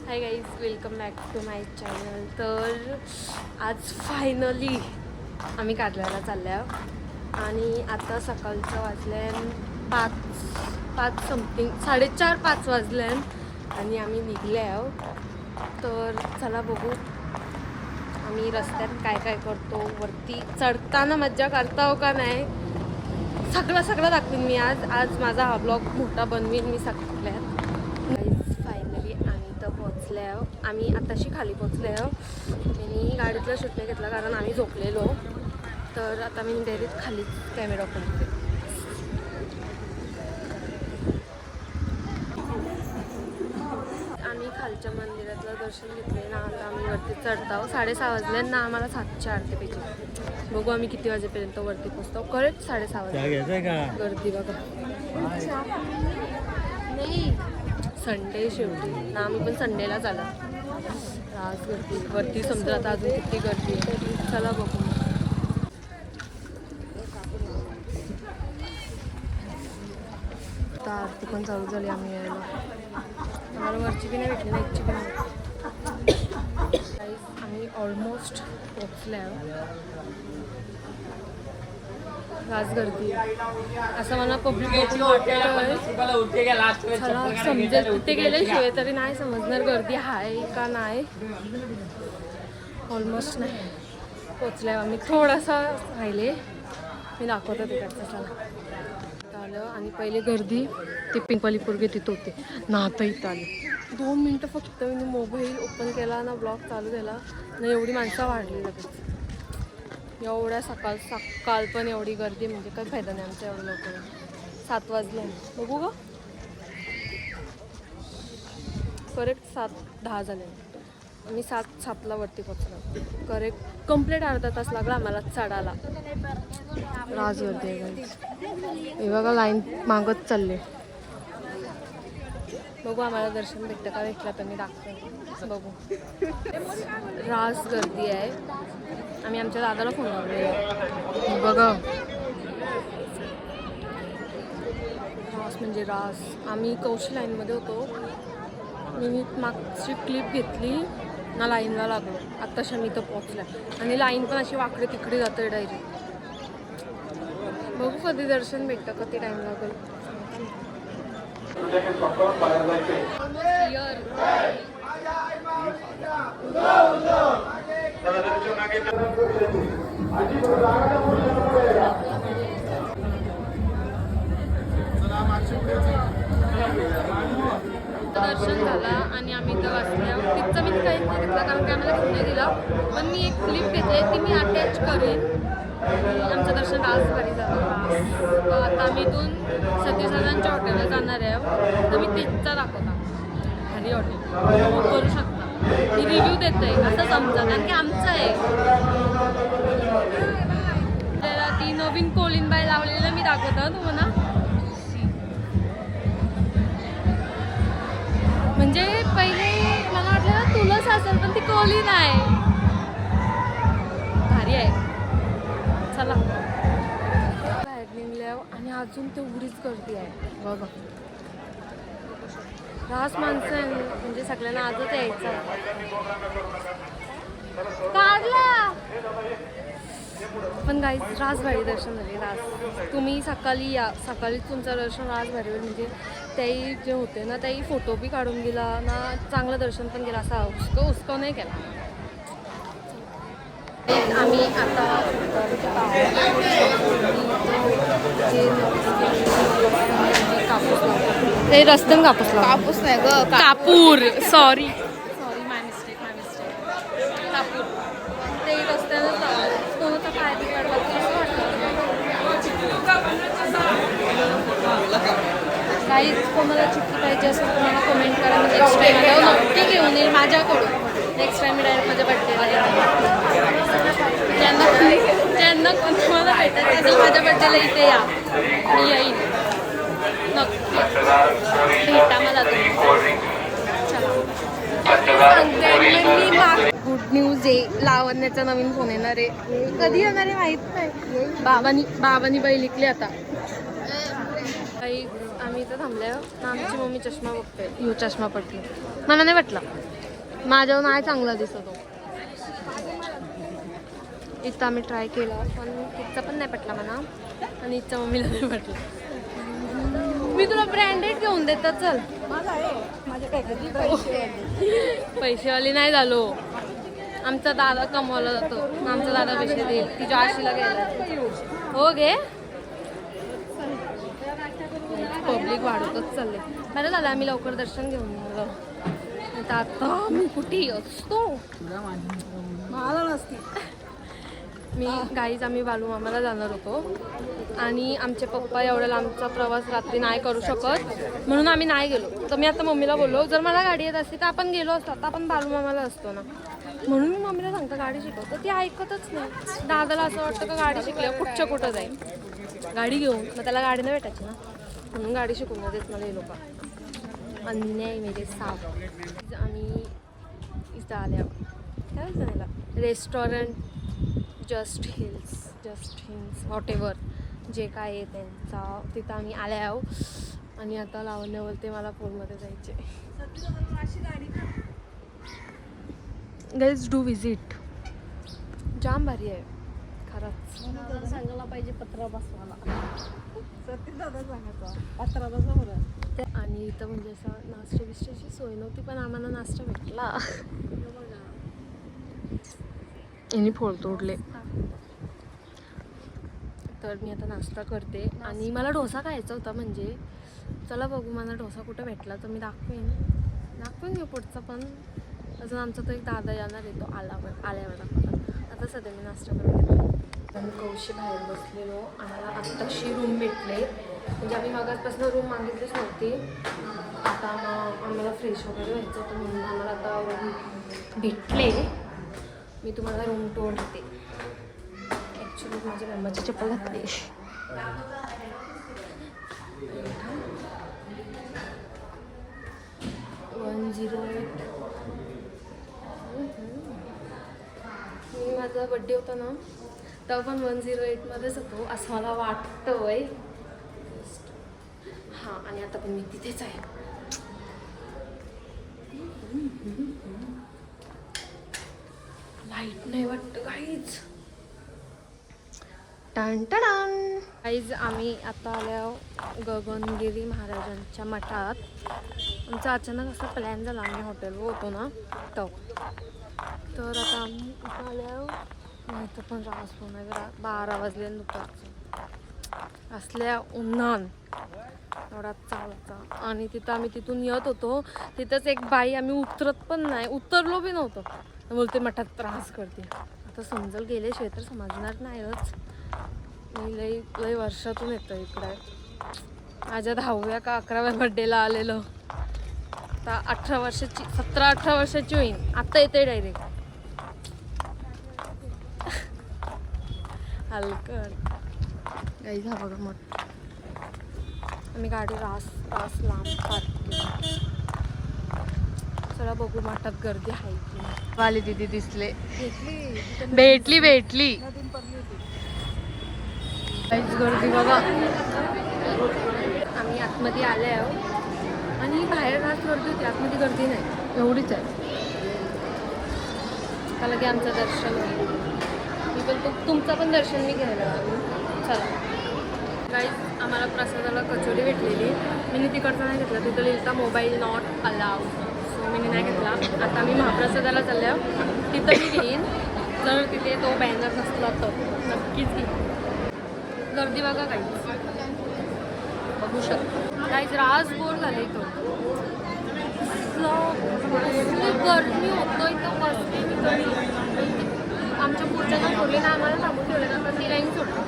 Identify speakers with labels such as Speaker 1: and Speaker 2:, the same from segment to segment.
Speaker 1: High guys, welcome back to my channel. तर आज finally आम्ही कारल्याला चाललो आहोत आणि आता सकाळचं वाजल्यान पाच समथिंग 4:30-5 वाजल्यान आणि आम्ही निघले आहोत. तर चला बघू आम्ही रस्त्यात काय काय करतो, वरती चढताना मज्जा करता का नाही, सगळं दाखवीन मी आज माझा हा ब्लॉग मोठा बनवीन मी सगळ्यात. फायनली आम्ही तर पोचले आहो. आम्ही आताशी खाली पोचले आहो. मी गाडीतला शूट नाही घेतला कारण आम्ही झोपलेलो. तर आता मी डायरेक्ट खालीच कॅमेरा करते. आम्ही खालच्या मंदिरातलं दर्शन घेतले ना. आता आम्ही वरती चढतो. 6:30 वाजले ना. आम्हाला 7च्या आरतीपैकी बघू आम्ही किती वाजेपर्यंत वरती पोचतो. करेक्ट 6:30 वाजले. गर्दी बघा. नाही संडे शेवटी ना, आम्ही पण संडेला चालू. आज गर्दी वरती समुद्रात अजून किती गर्दी आहे. चला बघू. आता आरती पण चालू झाली. आम्ही यायला आम्हाला वरची बी नाही भेटली ना, एकची बी नाही. आम्ही ऑलमोस्ट पोचले आहोत. आज गर्दी असं मला पब्लिक बघून वाटतं. समजेल तिथे गेल्याशिवाय तरी नाही समजणार गर्दी आहे का नाही. ऑलमोस्ट नाही पोचले आम्ही. थोडासा राहिले मी दाखवतो तिकडचं. चला आलं आणि पहिले गर्दी ती पिंपली पोरगे तिथं होते ना. आता इथं आली 2 मिनटं फक्त. मी मोबाईल ओपन केला ना, ब्लॉग चालू झाला ना, एवढी माणसं वाढली लगेच. एवढ्या सकाळ पण एवढी गर्दी म्हणजे काही फायदा नाही आमच्या एवढं लवकर. 7 वाजले. बघू ग, करेक्ट 7:10 झाले. आम्ही 7:07 वरती पोचलो. करेक्ट कंप्लीट अर्धा तास लागला आम्हाला चढायला. राजवर्दी आहे हे बघा, लाईन मागत चालले. बघू आम्हाला दर्शन भेटतं का. भेटलं तर मी दाखवते. बघू रास गर्दी आहे. आम्ही आमच्या दादाला फोन लावले. बघा रास म्हणजे रास. आम्ही कौशी लाईनमध्ये होतो. मी मागची क्लिप घेतली ना, लाईनला लागलो. आत्ताशा मी तर पोचल्या आणि लाईन पण अशी वाकडे तिकडे जाते डायरेक्ट. बघू कधी दर्शन भेटतं, कधी टाईम लागेल. दर्शन झाला आणि आम्ही इथं वाचल्या. तिथचं मी काहीच नाही घेतलं कारण की आम्हाला घेऊन नाही दिला. पण मी एक क्लिप घेतली ती मी अटॅच करेन. आमचं दर्शन आज भारी झालं. आता आम्ही इथून सतीसाजांच्या हॉटेलला जाणार आहे. तर मी तिथचा दाखवता भारी हॉटेल बुक करू शकता. मी रिव्ह्यू देते असं समजा कारण की आमचं आहे. त्याला ती नवीन कोलिनबाई लावलेलं मी दाखवतो तुम्हाला. म्हणजे पहिले मला वाटलं तुळस असेल पण ती कोलीन आहे. भारी आहे. चला बाहेर निघल्या आणि अजून तेवढीच गर्दी आहे बघा. रास माणसं आहे म्हणजे सगळ्यांना आजच यायचं. काढला पण गाईज रास भारी दर्शन झाले. रास तुम्ही सकाळी या, सकाळीच तुमचं दर्शन रास भारी होईल. म्हणजे त्याही जे होते ना त्याही फोटो बी काढून दिला ना, चांगलं दर्शन पण केलं. असा उसको नाही केला. आम्ही आता ते रस्त्यान कापूस नाही ग, कापूर. सॉरी माय मिस्टेक. कापूर ते रस्त्यानं कोणाचा पाय बिघडला असं वाटतं. काही कोणाला चिठ्ठी पाहिजे असेल तुम्हाला कमेंट करा. मी नेक्स्ट टाईम नक्की घेऊन येईल माझ्याकडून. नेक्स्ट टाईम मी डायरेक्ट माझ्या बड्डेला ज्यांना तुम्हाला भेटायचं असेल माझ्या बड्डेला इथे या, मी येईन नक्की. भेटा मला तुम्ही. गुड न्यूज आहे, लावण्याचा नवीन फोन येणार आहे. कधी येणार आहे माहीत नाही. बाबांनी बाई लिखली आता. आम्ही इथं थांबल्या ना. आमची मम्मी चष्मा बघते. चष्मा पडली मला नाही वाटला. माझ्यावर नाही चांगला दिसतो. इथं आम्ही ट्राय केला पण इथचा पण नाही पटला म्हणा आणि इथच्या मम्मीला नाही पटला. मी तुला ब्रँडेड घेऊन देतात चल. पैसेवाली नाही झालो. आमचा दादा कमवला जातो. आमचा दादा पैसे देईल. तिच्या आशीला गेला हो गे. पब्लिक वाढतच चालले. बरं झालं आम्ही लवकर दर्शन घेऊन गेलो. आता मी कुठे असतो मला नसती. मी गाईज आम्ही बालू मामाला जाणार होतो आणि आमचे पप्पा एवढा लांबचा प्रवास रात्री नाही करू शकत म्हणून आम्ही नाही गेलो. तर मी आता मम्मीला बोललो जर मला गाडी येत असती तर आपण गेलो असतो. आता आपण बालू मामाला असतो ना. म्हणून मी मम्मीला सांगतो गाडी शिकव तर ती ऐकतच नाही. दादाला असं वाटतं का गाडी शिकल्यावर कुठं जाईल गाडी घेऊन. मग त्याला गाडी नाही भेटायची ना म्हणून गाडी शिकवून देत मला हे लोक. अन्याय मेरे साथ. आम्ही इथं आल्यावर काय झालं restaurant just hills what ever जे काय आहे त्यांचा तिथं आम्ही आल्या आहो. आणि आता लावण्या बोलते मला फोनमध्ये जायचे. गाईज डू विजिट जाम भारी आहे खरंच.
Speaker 2: सांगायला पाहिजे पत्रा बसवायला. दादा सांगायचा पत्रा बसवा.
Speaker 1: आणि इथं म्हणजे असं नाश्ता बिस्ट्याची सोय नव्हती पण आम्हाला नाश्ता भेटला. यांनी फोड तोडले. तर मी आता नाश्ता करते आणि मला डोसा खायचा होता. म्हणजे चला बघू मला डोसा कुठं भेटला तर मी दाखवेन घेऊ पुढचा. पण अजून आमचा तो एक दादा येणार आहे तो आल्यावर दाखवला. आता सध्या मी नाश्ता करून घेतो. आम्ही कौशी बाहेर बसलेलो. आम्हाला आत्ताशी रूम भेटले. म्हणजे आम्ही मागासपासून रूम मागितलीच नव्हती. आता आम्हाला फ्रेश वगैरे व्हायचं होतं म्हणून आम्हाला आता रूम भेटले. मी तुम्हाला रूम टूर देते. ॲक्च्युली माझ्या मेंबरची चप्पल घातली. 108. मी माझा बड्डे होता ना तेव्हा पण 108मध्येच होतो असं मला वाटतं वय. हां आणि आता पण मी तिथेच आहे. लाईट नाही वाटतं गाईज. टन गाईज आम्ही आता आल्या गगनगिरी महाराजांच्या मठात. आमचा अचानक असा प्लॅन झाला. आम्ही हॉटेलवर होतो ना तर आता आम्ही इथं आल्यावर नाही तर पण रास होणार. 12 वाजले दुपारचं असल्या उन्हान एवढा चालता. आणि तिथं आम्ही तिथून येत होतो. तिथंच एक बाई आम्ही उतरत पण नाही उतरलो बी नव्हतो बोलते मठात त्रास करते. आता समजल गेल्याशिवाय तर समजणार नाहीच. मी लई वर्षातून येतो इकडे. माझ्या 10व्या का 11व्या बड्डेला आलेलो. आता 17-18 वर्षाची होईन. आता येते डायरेक्ट हलकर गाईज. हा बघा मठ. आम्ही गाडी रास लांब पार्क केली. चला बघू मठात गर्दी आहे की नाही. वाली दिदी दिसले. भेटली काहीच गर्दी बघा. आम्ही आतमध्ये आले आहोत आणि बाहेर रास गर्दी होती. आतमध्ये गर्दी नाही एवढीच आहे. त्याला की आमचं दर्शन होईल. मी पण तुमचं पण दर्शन मी घ्यायला. चला गाईज आम्हाला प्रसादाला कचोरी भेटलेली. मी तिकडचा नाही घेतला. तिथं लिहिता मोबाईल नॉट अलाउड. सो मी नाही घेतला. आता मी महाप्रसादाला चालल्या. तिथं मी घेईन जर तिथे तो बॅनर नसला तर नक्कीच घेईन. गर्दी बघा काहीच बघू शकतो. काहीच रास बोर झाले इथं. गर्दी होतं इथं बसते मी. आमच्या पुढच्या खोलीला आम्हाला थांबून ठेवलं ना ती लाईन सोडतो.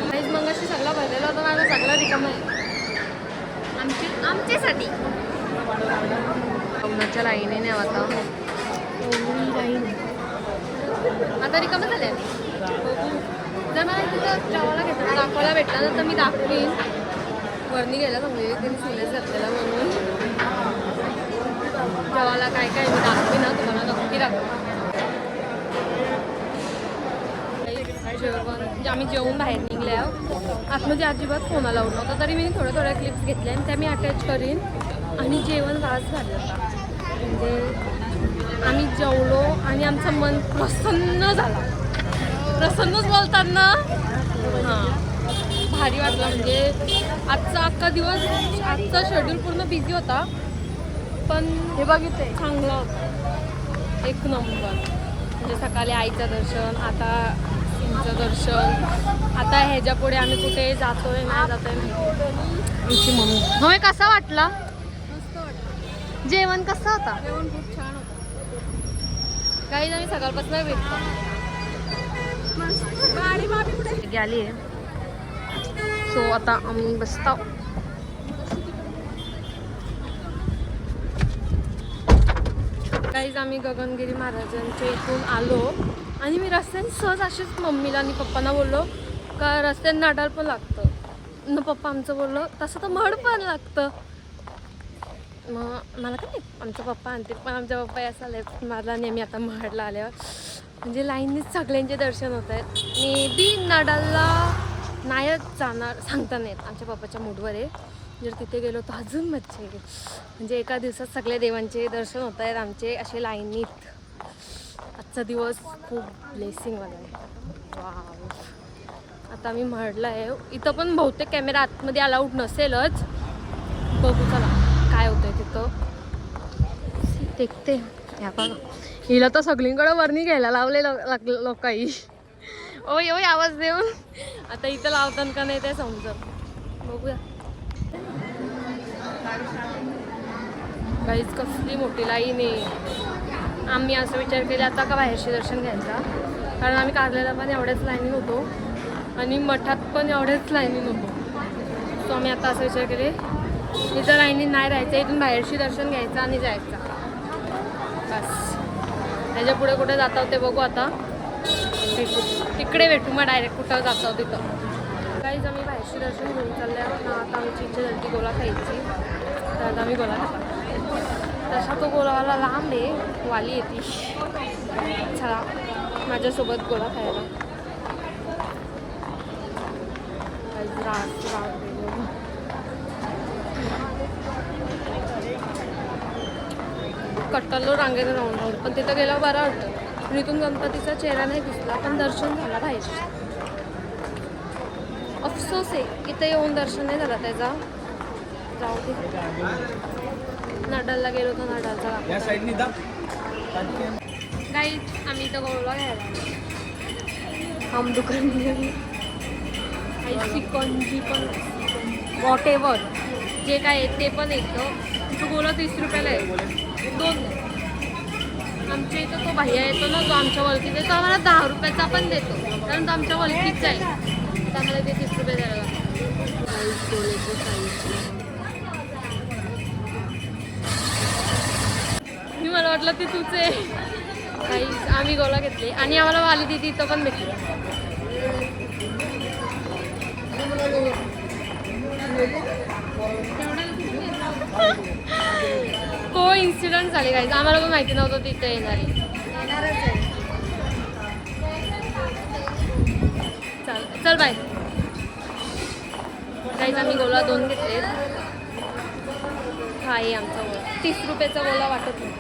Speaker 1: काहीच मग अशी सगळं भरलेलं होतं. माझा सगळा रिकामा आहे आमच्यासाठी. लग्नाच्या लाईने आता लाईन आता रिकामं झाले. जर मला तिथं जेवायला घेतलं दाखवायला भेटला ना तर मी दाखवीन. वरनी गेला समजे त्यांनी सिरियस घातलेला म्हणून जेवायला काय काय मी दाखवीन ना तुम्हाला नक्की दाखव. जेवण आम्ही जेवून बाहेर निघल्या. आतमध्ये अजिबात फोन अलाउड नव्हता तरी मी थोड्या क्लिप्स घेतल्या आणि त्या मी अटॅच करीन. आणि जेवण वास झालं होता. म्हणजे आम्ही जेवलो आणि आमचं मन प्रसन्न झालं. प्रसन्नच बोलतात ना. हां, भारी वाटलं. म्हणजे आजचा अख्खा दिवस, आजचा शेड्यूल पूर्ण बिझी होता, पण हे बघितले चांगलं होतं, एक नंबर. म्हणजे सकाळी आईचं दर्शन, आता तुमचं दर्शन, आता ह्याच्या पुढे आम्ही कुठे जातोय नाही जातोय आमची मम्मी. होय, कसा वाटला
Speaker 2: मस्त वाटलं.
Speaker 1: जेवण? कसं होता?
Speaker 2: जेवण खूप छान होतं.
Speaker 1: काही आम्ही सकाळपासून भेटतो.
Speaker 2: गाडी मामी कुठे
Speaker 1: गेली आहे. सो आता आम्ही बसतो. काहीच आम्ही गगनगिरी महाराजांच्या इथून आलो आणि मी रस्त्याने सहज असेच मम्मीला आणि पप्पांना बोललो का रस्त्याने नाडाल पण लागतं न. पप्पा आमचं बोललो तसं तर म्हड पण लागतं. मग मला काय नाही, आमचा पप्पा आणते, पण आमच्या पप्पा असं लेफ्ट मारला नेहमी. आता महाडला आल्यावर म्हणजे लाईननीच सगळ्यांचे दर्शन होत आहेत. मे बी नाडालला नाहीच जाणार, सांगता नाहीत. आमच्या पप्पाच्या मूडवर आहे. जर तिथे गेलो तर अजून मज्जा येईल. म्हणजे एका दिवसात सगळे देवांचे दर्शन होत आहेत आमचे असे लाईनीत. आजचा दिवस खूप ब्लेसिंगवाला आहे. वाव. आता आम्ही म्हटलं आहे इथं पण बहुतेक कॅमेरा आतमध्ये अलाउड नसेलच. बघू चला काय होतंय तिथं. देखते या बघा, हिला तर सगळीकडे वरणी घ्यायला लावले लोकांनी. ओय ओय आवाज देऊन. आता इथं लावतात का नाही ते समजत. बघूया. काहीच कसली मोठी लाईन आहे. आम्ही असं विचार केला आता का बाहेरशी दर्शन घ्यायचा, कारण आम्ही कारल्याला पण एवढ्याच लाईनीत होतो आणि मठात पण एवढ्याच लाईनीत होतो. सो आम्ही आता असं विचार केले इथं लाईनीत नाही राहायचं, इथून बाहेरशी दर्शन घ्यायचं आणि जायचं. बस त्याच्या पुढे कुठे जाता ते बघू. आता भेटू, तिकडे भेटू मग डायरेक्ट कुठं जाता तिथं. काहीच आम्ही बाहेरशी दर्शन घेऊन चालले आहोत. आता आमची इच्छा झाली ती गोला खायची, तर आता आम्ही गोला खातो. तसा तो गोलावाला लांब आहे, वाली येते. चला माझ्यासोबत गोला खायला. कट्टलो रांगेने राहून राहून, पण तिथं गेल्यावर बरं वाटतं. आणि इथून गणपतीचा चेहरा नाही दिसला, पण दर्शन झाला बाहेर. अफसोस आहे इथं येऊन दर्शन नाही झाला त्याचा. जाऊ दे. नाडालला गेलो तर नाडालचा काही आम्ही इथं गोळला घ्यायला हम दुकान चिकनजी पण वॉट एव्हर जे काय आहे ते पण येतं. तिथं गोला 30 रुपयाला आहे. 2 आमच्या इथं तो भैया येतो ना, जो आमच्या वळखीचा आहे, तो आम्हाला 10 रुपयाचा पण देतो, कारण तो आमच्या वळखीचा आहे. त्यामुळे ते 30 रुपये द्यायला लागतात. मी मला वाटलं ती तुझ आहे. काही आम्ही गोला घेतली आणि आम्हाला वाली दिदी इथं पण भेटली. को इन्सिडेंट झाले काही, आम्हाला पण माहिती नव्हतं तिथे येणारी. चल बाय. काहीच आम्ही गोला 2 घेतले. हा आहे आमचा गोला 30 रुपयाचा गोला वाटत नाही.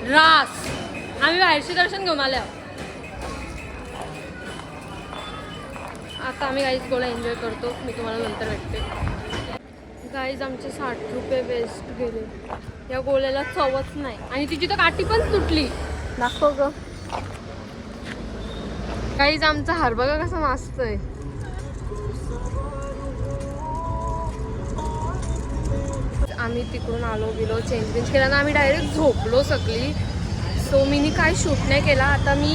Speaker 1: रास आम्ही बाहेरशी दर्शन घेऊन आले आहोत. आता आम्ही काहीच गोला एन्जॉय करतो. मी तुम्हाला नंतर भेटते. गाईज आमचे 60 रुपये वेस्ट गेले. या गोल्याला चवच नाही आणि तिची तर काठी पण तुटली. दाखव ग. गाईज आमचा हार बघा कसा मस्त आहे. आम्ही तिकडून आलो गेलो चेंज केला ना, आम्ही डायरेक्ट झोपलो सगळी. सो मीनी काय शूट नाही केला. आता मी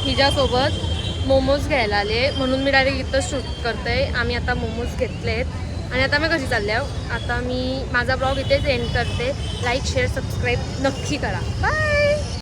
Speaker 1: हिच्यासोबत मोमोज घ्यायला आले म्हणून मी डायरेक्ट इथं शूट करते. आम्ही आता मोमोज घेतलेत आणि आता मी घरी चालले आहो. आता मी माझा ब्लॉग इथेच एंड करते. लाईक शेअर सबस्क्राईब नक्की करा. बाय.